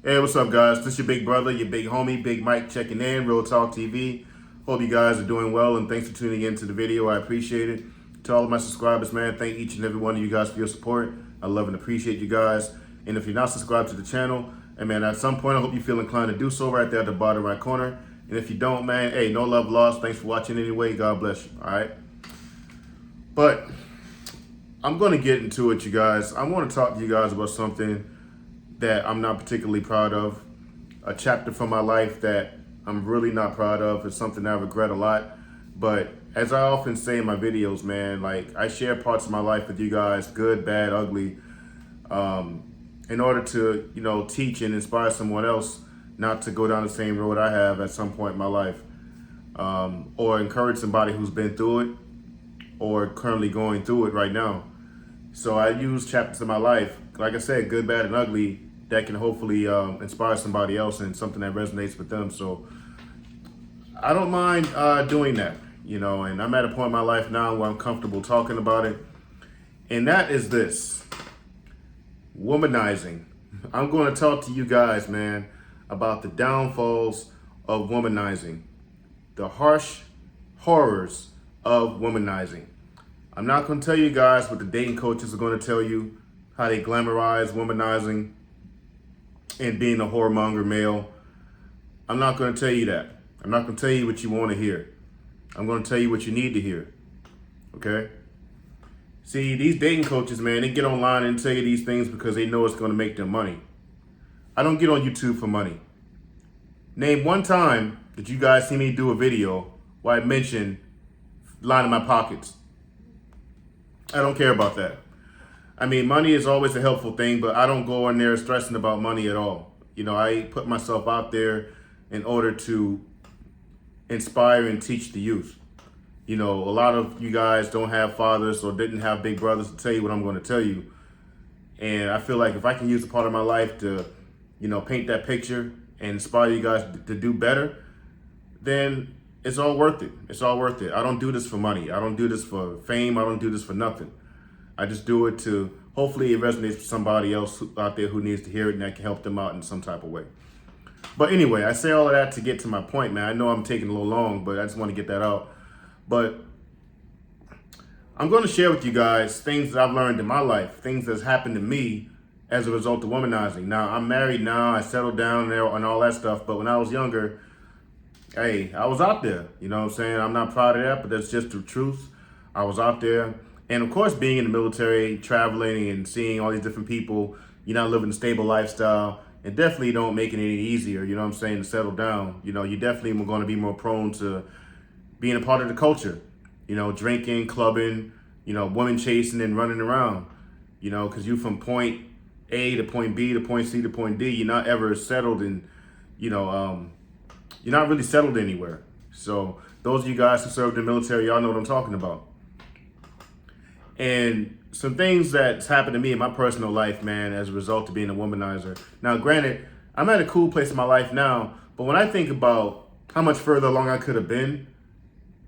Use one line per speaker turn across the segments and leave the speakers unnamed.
Hey, what's up, guys? This your big brother, your big homie, Big Mike checking in, RealTalkTV. Hope you guys are doing well, and thanks for tuning in to the video. I appreciate it. To all of my subscribers, man, thank each and every one of you guys for your support. I love and appreciate you guys. And if you're not subscribed to the channel, and man, at some point, I hope you feel inclined to do so right there at the bottom right corner. And if you don't, man, hey, no love lost. Thanks for watching anyway. God bless you. All right. But I'm going to get into it, you guys. I want to talk to you guys about something that I'm not particularly proud of, a chapter from my life that I'm really not proud of. It's something I regret a lot. But as I often say in my videos, man, like I share parts of my life with you guys, good, bad, ugly, in order to, teach and inspire someone else not to go down the same road I have at some point in my life, or encourage somebody who's been through it or currently going through it right now. So I use chapters of my life, like I said, good, bad, and ugly, that can hopefully inspire somebody else and something that resonates with them. So I don't mind doing that, and I'm at a point in my life now where I'm comfortable talking about it. And that is this, womanizing. I'm going to talk to you guys, man, about the downfalls of womanizing, the harsh horrors of womanizing. I'm not going to tell you guys what the dating coaches are going to tell you, how they glamorize womanizing and being a whoremonger male. I'm not going to tell you that. I'm not going to tell you what you want to hear. I'm going to tell you what you need to hear. Okay? See, these dating coaches, man, they get online and tell you these things because they know it's going to make them money. I don't get on YouTube for money. Name one time that you guys see me do a video where I mention lining my pockets. I don't care about that. I mean, money is always a helpful thing, but I don't go in there stressing about money at all. I put myself out there in order to inspire and teach the youth. A lot of you guys don't have fathers or didn't have big brothers to tell you what I'm going to tell you. And I feel like if I can use a part of my life to, paint that picture and inspire you guys to do better, then it's all worth it. It's all worth it. I don't do this for money. I don't do this for fame. I don't do this for nothing. I just do it to, hopefully it resonates with somebody else out there who needs to hear it and that can help them out in some type of way. But anyway, I say all of that to get to my point, man. I know I'm taking a little long, but I just want to get that out. But I'm going to share with you guys things that I've learned in my life, things that's happened to me as a result of womanizing. Now, I'm married now. I settled down there and all that stuff. But when I was younger, hey, I was out there. You know what I'm saying? I'm not proud of that, but that's just the truth. I was out there. And of course, being in the military, traveling and seeing all these different people, you're not living a stable lifestyle. It definitely don't make it any easier, you know what I'm saying, to settle down. You definitely are going to be more prone to being a part of the culture, drinking, clubbing, women chasing and running around, because you from point A to point B to point C to point D, you're not ever settled in, you're not really settled anywhere. So those of you guys who served in the military, y'all know what I'm talking about. And some things that's happened to me in my personal life, man, as a result of being a womanizer. Now, granted, I'm at a cool place in my life now, but when I think about how much further along I could have been,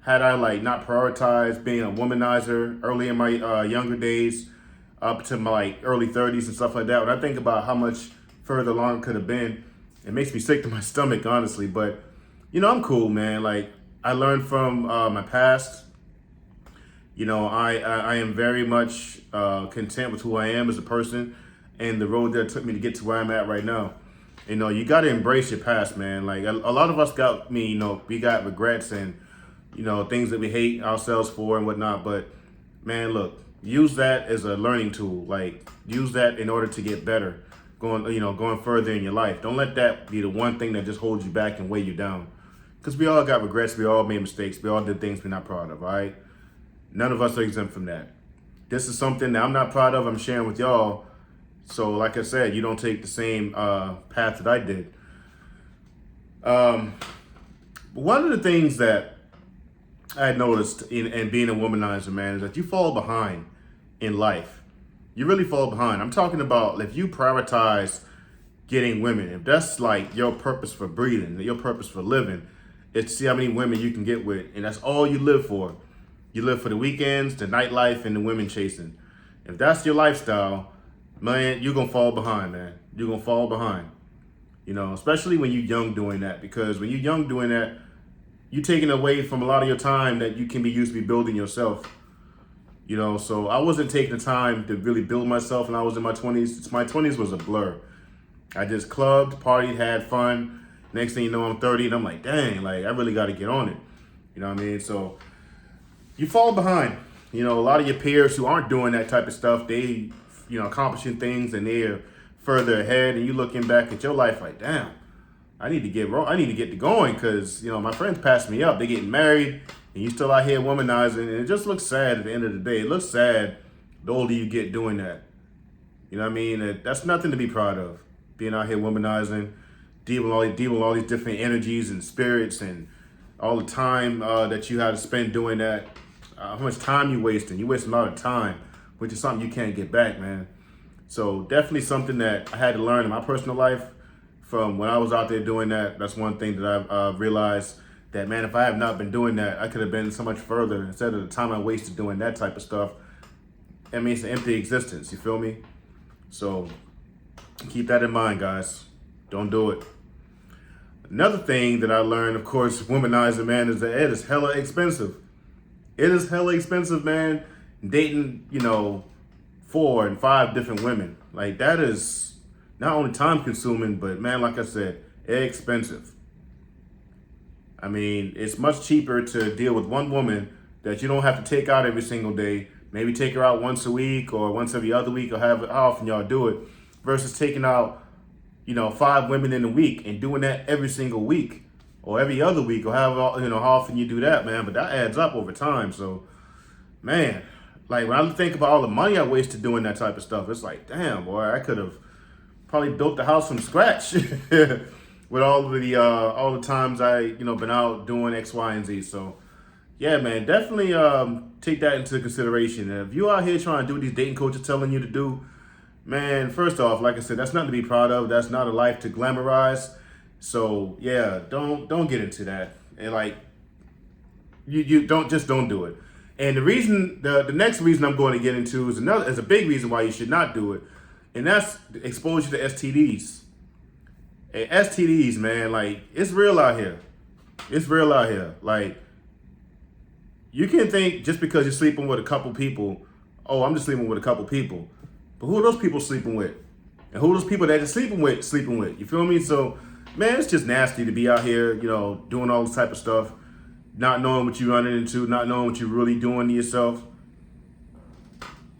had I not prioritized being a womanizer early in my younger days, up to my early 30s and stuff like that, when I think about how much further along I could have been, it makes me sick to my stomach, honestly. But, I'm cool, man. I learned from my past. I am very much content with who I am as a person and the road that took me to get to where I'm at right now. You got to embrace your past, man. A lot of us got we got regrets and, things that we hate ourselves for and whatnot. But, man, look, use that as a learning tool. Use that in order to get better, going further in your life. Don't let that be the one thing that just holds you back and weigh you down. Because we all got regrets. We all made mistakes. We all did things we're not proud of, all right? None of us are exempt from that. This is something that I'm not proud of. I'm sharing with y'all. So like I said, you don't take the same path that I did. One of the things that I had noticed in being a womanizer, man, is that you fall behind in life. You really fall behind. I'm talking about if you prioritize getting women, if that's your purpose for breathing, your purpose for living, it's see how many women you can get with, and that's all you live for. You live for the weekends, the nightlife, and the women chasing. If that's your lifestyle, man, you're going to fall behind, man. You're going to fall behind. especially when you're young doing that, because when you're young doing that, you're taking away from a lot of your time that you can be used to be building yourself. So I wasn't taking the time to really build myself when I was in my 20s. My 20s was a blur. I just clubbed, partied, had fun. Next thing you know, I'm 30 and I'm like, dang, like I really got to get on it. You know what I mean? So you fall behind. A lot of your peers who aren't doing that type of stuff, they, accomplishing things and they're further ahead, and you looking back at your life like, damn, I need to get to going, because, my friends passed me up. They getting married and you still out here womanizing, and it just looks sad at the end of the day. It looks sad the older you get doing that. You know what I mean? That's nothing to be proud of. Being out here womanizing, dealing with all these different energies and spirits, and all the time that you had to spend doing that. How much time you wasting? You wasting a lot of time, which is something you can't get back, man. So definitely something that I had to learn in my personal life from when I was out there doing that. That's one thing that I've realized, that, man, if I have not been doing that, I could have been so much further. Instead of the time I wasted doing that type of stuff, it's an empty existence, you feel me? So keep that in mind, guys. Don't do it. Another thing that I learned, of course, womanizer, man, is that it is hella expensive. It is hella expensive, man, dating, 4 and 5 different women. Like, that is not only time consuming, but, man, like I said, expensive. It's much cheaper to deal with one woman that you don't have to take out every single day. Maybe take her out once a week or once every other week, or how often y'all do it, versus taking out, 5 women in a week and doing that every single week or every other week, or how often you do that, man. But that adds up over time. So, man, like when I think about all the money I wasted doing that type of stuff, it's like, damn, boy, I could have probably built the house from scratch with all the times I, been out doing X, Y, and Z. So, yeah, man, definitely take that into consideration. And if you out here trying to do what these dating coaches telling you to do, man, first off, like I said, that's nothing to be proud of. That's not a life to glamorize. So yeah, don't get into that. And like, you don't do it. And the next reason I'm going to get into is a big reason why you should not do it, and that's exposure to STDs. And STDs, man, like, it's real out here. It's real out here. Like, you can think just because you're sleeping with a couple people, oh, I'm just sleeping with a couple people. But who are those people sleeping with? And who are those people that you're sleeping with? You feel me? So, man, it's just nasty to be out here, doing all this type of stuff, not knowing what you're running into, not knowing what you're really doing to yourself.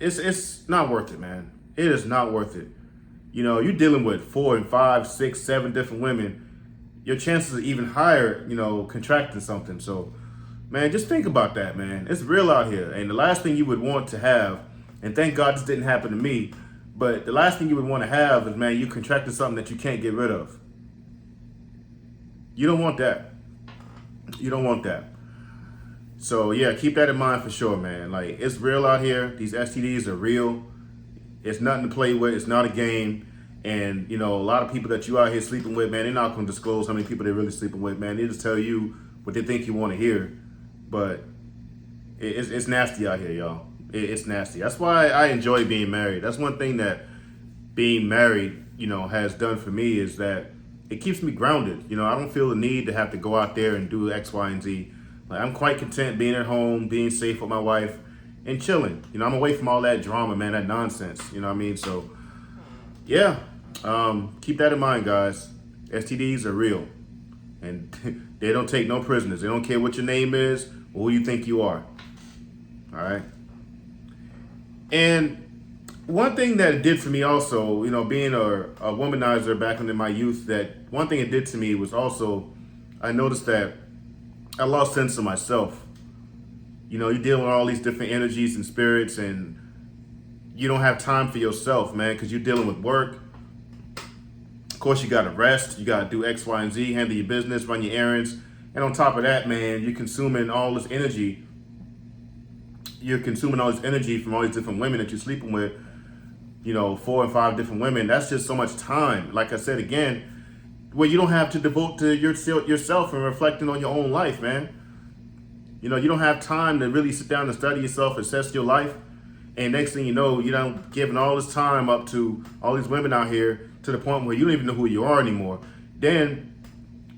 It's not worth it, man. It is not worth it. You're dealing with 4 and 5, 6, 7 different women. Your chances are even higher, contracting something. So, man, just think about that, man. It's real out here. And the last thing you would want to have, and thank God this didn't happen to me, but the last thing you would want to have is, man, you contracting something that you can't get rid of. You don't want that. You don't want that. So, yeah, keep that in mind for sure, man. Like, it's real out here. These STDs are real. It's nothing to play with. It's not a game. And, a lot of people that you out here sleeping with, man, they're not going to disclose how many people they're really sleeping with, man. They just tell you what they think you want to hear. But it's nasty out here, y'all. It's nasty. That's why I enjoy being married. That's one thing that being married, has done for me, is that it keeps me grounded. I don't feel the need to have to go out there and do X, Y, and Z. Like, I'm quite content being at home, being safe with my wife, and chilling. I'm away from all that drama, man, that nonsense. You know what I mean? So, yeah, keep that in mind, guys. STDs are real, and they don't take no prisoners. They don't care what your name is or who you think you are. All right? And one thing that it did for me also, being a womanizer back in my youth, that one thing it did to me was also, I noticed that I lost sense of myself. You're dealing with all these different energies and spirits, and you don't have time for yourself, man, because you're dealing with work. Of course, you got to rest. You got to do X, Y, and Z, handle your business, run your errands. And on top of that, man, you're consuming all this energy. You're consuming all this energy from all these different women that you're sleeping with, 4 and 5 different women. That's just so much time. Like I said, again, where you don't have to devote to yourself and reflecting on your own life, man. You don't have time to really sit down and study yourself, assess your life. And next thing you know, giving all this time up to all these women out here to the point where you don't even know who you are anymore, then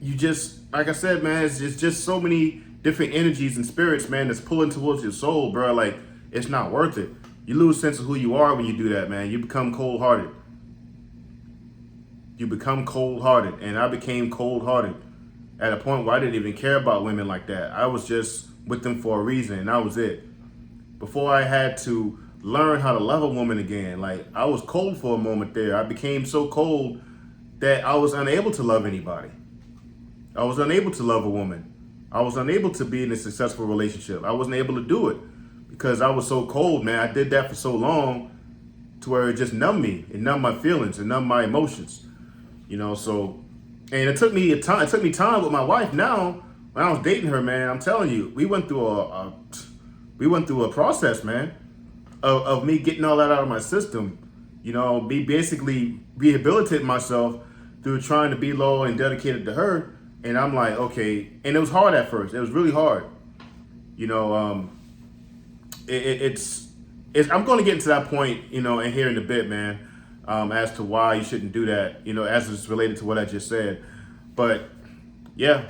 you just, like I said, man, it's just so many different energies and spirits, man, that's pulling towards your soul, bro. Like, it's not worth it. You lose sense of who you are when you do that, man. You become cold-hearted. You become cold-hearted, and I became cold-hearted at a point where I didn't even care about women like that. I was just with them for a reason, and that was it. Before I had to learn how to love a woman again, like, I was cold for a moment there. I became so cold that I was unable to love anybody. I was unable to love a woman. I was unable to be in a successful relationship. I wasn't able to do it because I was so cold, man. I did that for so long to where it just numbed me. It numbed my feelings. It numbed my emotions. You know, so, and it took me time with my wife. Now, when I was dating her, man, I'm telling you, we went through a process, man, of me getting all that out of my system. You know, me basically rehabilitating myself through trying to be loyal and dedicated to her. And I'm like, okay, and it was hard at first. It was really hard. You know, I'm going to get into that point, you know, in here in a bit, man. As to why you shouldn't do that, you know, as it's related to what I just said. But yeah,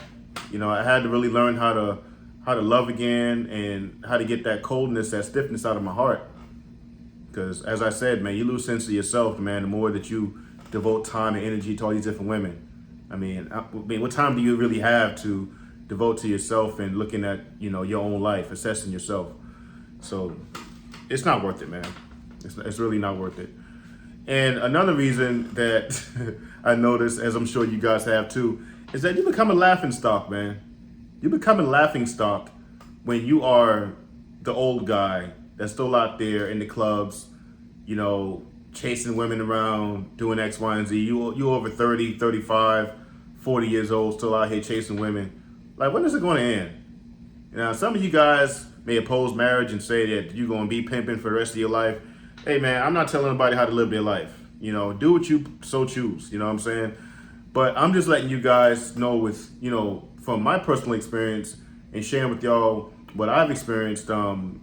you know, I had to really learn how to love again and how to get that coldness, that stiffness out of my heart. Because as I said, man, you lose sense of yourself, man, the more that you devote time and energy to all these different women. I mean, what time do you really have to devote to yourself and looking at, you know, your own life, assessing yourself? So it's not worth it, man. It's really not worth it. And another reason that I noticed, as I'm sure you guys have too, is that you become a laughingstock, man. You become a laughingstock when you are the old guy that's still out there in the clubs, you know, chasing women around, doing X, Y, and Z. You over 30, 35, 40 years old, still out here chasing women. Like, when is it going to end? Now, some of you guys may oppose marriage and say that you're going to be pimping for the rest of your life. Hey, man, I'm not telling anybody how to live their life. You know, do what you so choose. You know what I'm saying? But I'm just letting you guys know with, you know, from my personal experience and sharing with y'all what I've experienced, how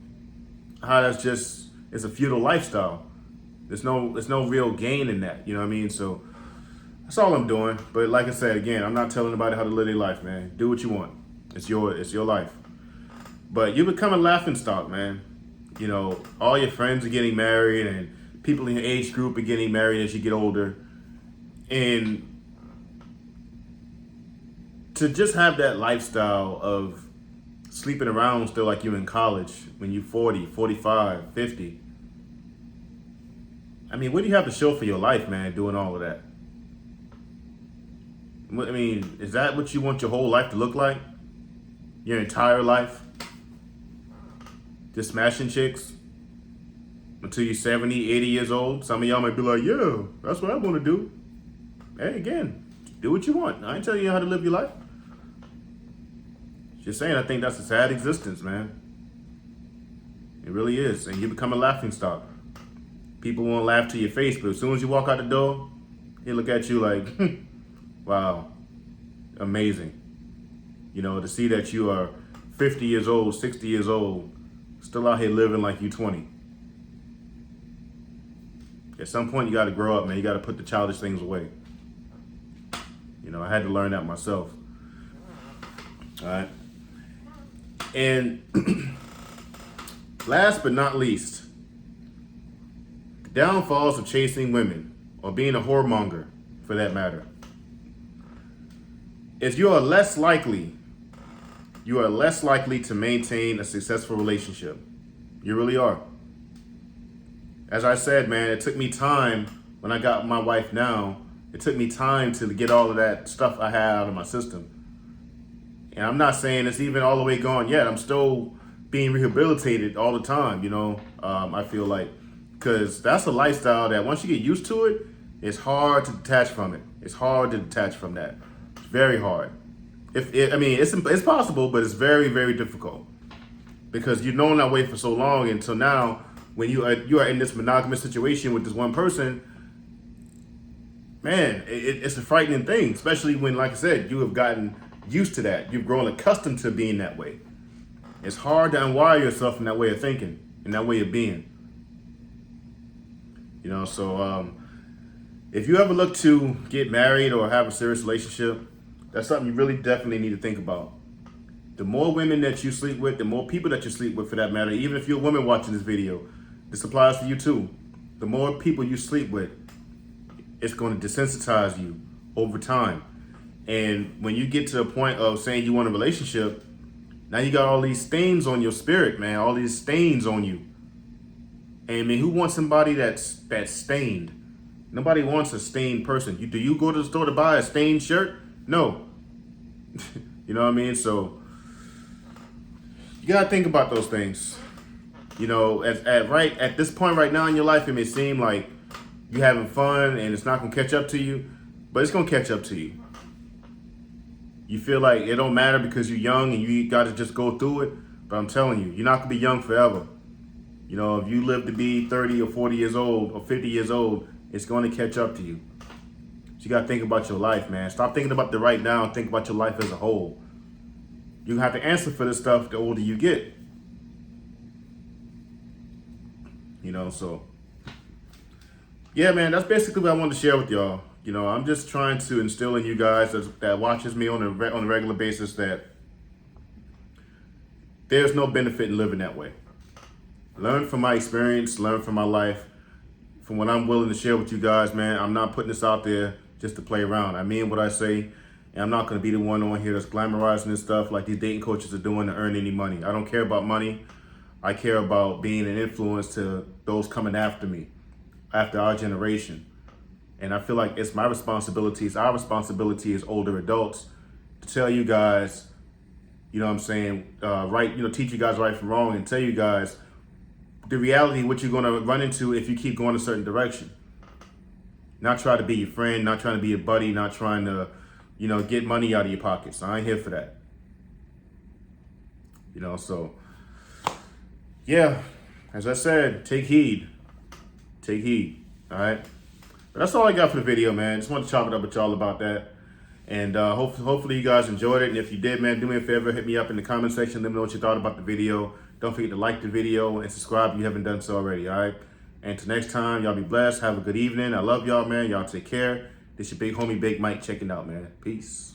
that's just, it's a futile lifestyle. There's no real gain in that. You know what I mean? So that's all I'm doing. But like I said, again, I'm not telling anybody how to live their life, man. Do what you want. It's your life. But you become a laughingstock, man. You know, all your friends are getting married and people in your age group are getting married as you get older. And to just have that lifestyle of sleeping around still like you're in college when you're 40, 45, 50. I mean, what do you have to show for your life, man, doing all of that? I mean, is that what you want your whole life to look like? Your entire life? Just smashing chicks until you're 70, 80 years old? Some of y'all might be like, yeah, that's what I want to do. Hey, again, do what you want. I ain't telling you how to live your life. Just saying, I think that's a sad existence, man. It really is. And you become a laughingstock. People won't laugh to your face, but as soon as you walk out the door, they look at you like, wow, amazing. You know, to see that you are 50 years old, 60 years old, still out here living like you 20. At some point, you got to grow up, man. You got to put the childish things away. You know, I had to learn that myself. All right. And last but not least, the downfalls of chasing women, or being a whoremonger, for that matter, is you are less likely to maintain a successful relationship. You really are. As I said, man, it took me time when I got my wife now. It took me time to get all of that stuff I had out of my system. And I'm not saying it's even all the way gone yet. I'm still being rehabilitated all the time, you know, I feel like. Because that's a lifestyle that once you get used to it, it's hard to detach from it. It's hard to detach from that. It's very hard. It's possible, but it's very, very difficult. Because you've known that way for so long until now, when you are in this monogamous situation with this one person, man, it's a frightening thing, especially when, like I said, you have gotten used to that. You've grown accustomed to being that way. It's hard to unwire yourself from that way of thinking and that way of being. You know, so If you ever look to get married or have a serious relationship, that's something you really definitely need to think about. The more women that you sleep with, the more people that you sleep with for that matter, even if you're a woman watching this video, this applies to you too. The more people you sleep with, it's going to desensitize you over time. And when you get to the point of saying you want a relationship, now you got all these stains on your spirit, man, all these stains on you. And I mean, who wants somebody that's stained? Nobody wants a stained person. Do you go to the store to buy a stained shirt? No. You know what I mean? So you gotta think about those things. You know, at this point right now in your life, it may seem like you're having fun and it's not gonna catch up to you, but it's gonna catch up to you. You feel like it don't matter because you're young and you gotta just go through it, but I'm telling you, you're not gonna be young forever. You know, if you live to be 30 or 40 years old or 50 years old, it's going to catch up to you. So you got to think about your life, man. Stop thinking about the right now and think about your life as a whole. You have to answer for this stuff the older you get. You know, so yeah, man, that's basically what I wanted to share with y'all. You know, I'm just trying to instill in you guys that watches me on a regular basis that there's no benefit in living that way. Learn from my experience, learn from my life, from what I'm willing to share with you guys, man. I'm not putting this out there just to play around. I mean what I say, and I'm not going to be the one on here that's glamorizing this stuff like these dating coaches are doing to earn any money. I don't care about money. I care about being an influence to those coming after me, after our generation. And I feel like it's my responsibility, it's our responsibility as older adults to tell you guys, you know what I'm saying, teach you guys right from wrong and tell you guys the reality, what you're going to run into if you keep going a certain direction. Not try to be your friend, not trying to be your buddy, not trying to, get money out of your pockets. I ain't here for that. So, yeah, as I said, take heed. Take heed, all right? But that's all I got for the video, man. Just wanted to chop it up with y'all about that. And hopefully you guys enjoyed it. And if you did, man, do me a favor, hit me up in the comment section. Let me know what you thought about the video. Don't forget to like the video and subscribe if you haven't done so already, all right? And until next time, y'all be blessed. Have a good evening. I love y'all, man. Y'all take care. This your big homie, Big Mike, checking out, man. Peace.